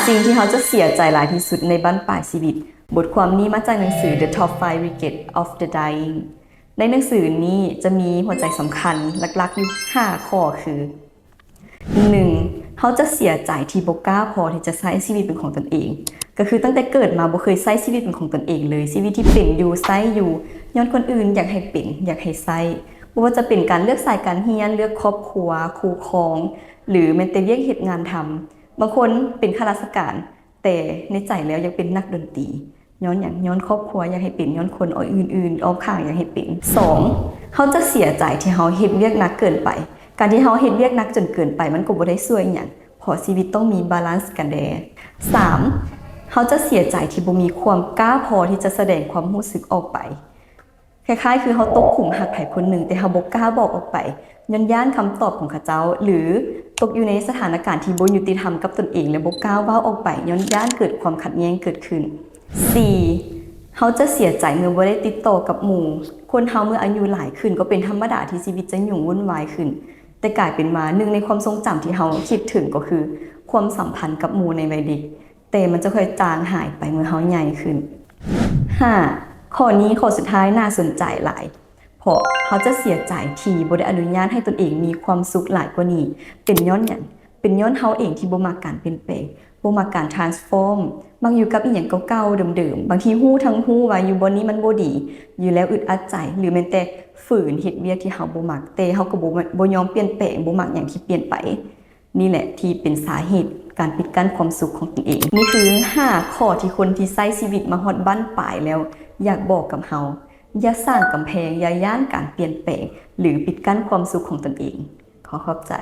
สิ่งที่เขาจะเสียใจหลายที่สุดในบั้นปลายชีวิตบทความนี้มาจากหนังสือ The Top 5 Regrets of the Dying ในหนังสือนี้จะมีหัวใจสำคัญหลักๆอยู่5ข้อคือ 1. เขาจะเสียใจที่บ่กล้าพอที่จะใช้ชีวิตเป็นของตนเองก็คือตั้งแต่เกิดมาบ่เคยใช้ชีวิตเป็นของตนเองเลยชีวิตที่เป็นอยู่ใช้อยู่ย้อนคนอื่นอยากให้เป็นอยากให้ใช้บ่ว่าจะเป็นการเลือกสายการเรียนเลือกครอบครัวคู่ครองหรือแม้แต่เรียกเฮ็ดงานทำบางคนเป็นข้าราชการแต่ในใจแล้วอยากเป็นนักดนตรีย้อนอย่างย้อนครอบครัวอยากให้เป็นย้อนคนอื่นๆรอบข้างอยากให้เป็น 2. เขาจะเสียใจที่เขาเฮ็ดเวียกหนักเกินไปการที่เขาเฮ็ดเวียกหนักจนเกินไปมันก็บ่ได้ช่วยหยังเพราะชีวิตต้องมีบาลานซ์กันแด 3. เขาจะเสียใจที่บ่มีความกล้าพอที่จะแสดงความรู้สึกออกไปคล้ายๆคือเขาตกขุมหักไผคนหนึ่งแต่เขาบ่กล้าบอกออกไปย้านคำตอบของเขาเจ้าหรือตกอยู่ในสถานการณ์ที่บ่ยุติธรรมกับตนเองและบ่กล้าเว้าออกไปย้านเกิดความขัดแย้งเกิดขึ้น 4. เขาจะเสียใจเมื่อบ่ได้ติดต่อกับหมู่คนเฮาเมื่ออายุหลายขึ้นก็เป็นธรรมดาที่ชีวิตจะยุ่งวุ่นวายขึ้นแต่กลายเป็นมาหนึ่งในความทรงจำที่เฮาคิดถึงก็คือความสัมพันธ์กับหมู่ในวัยเด็กแต่มันจะค่อยจางหายไปเมื่อเฮาใหญ่ขึ้น 5. ข้อนี้ข้อสุดท้ายน่าสนใจหลายเพราะเขาจะเสียใจที่บ่ได้อนุญาตให้ตนเองมีความสุขหลายกว่านี้เป็นย้อนหยังเป็นย้อนเฮาเองที่บ่มักการเปลี่ยนแปลงบ่มักการ transform มักอยู่กับอีหยังเก่าๆเดิมๆบางทีฮู้ทั้งฮู้ว่าอยู่บนนี้มันบ่ดีอยู่แล้วอึดอัดใจหรือแม้แต่ฝืนเฮ็ดเวียกที่เฮาบ่มักแต่เฮาก็บ่ยอมเปลี่ยนแปลงบ่มักหยังที่เปลี่ยนไปนี่แหละที่เป็นสาเหตุการปิดกั้นความสุขของตนเองนี่คือ5ข้อที่คนที่ใช้ชีวิตมาฮอดบั้นปลายแล้วอยากบอกกับเฮาอย่าสร้างกำแพงอย่าย้านการเปลี่ยนแปลงหรือปิดกั้นความสุขของตนเองขอขอบใจ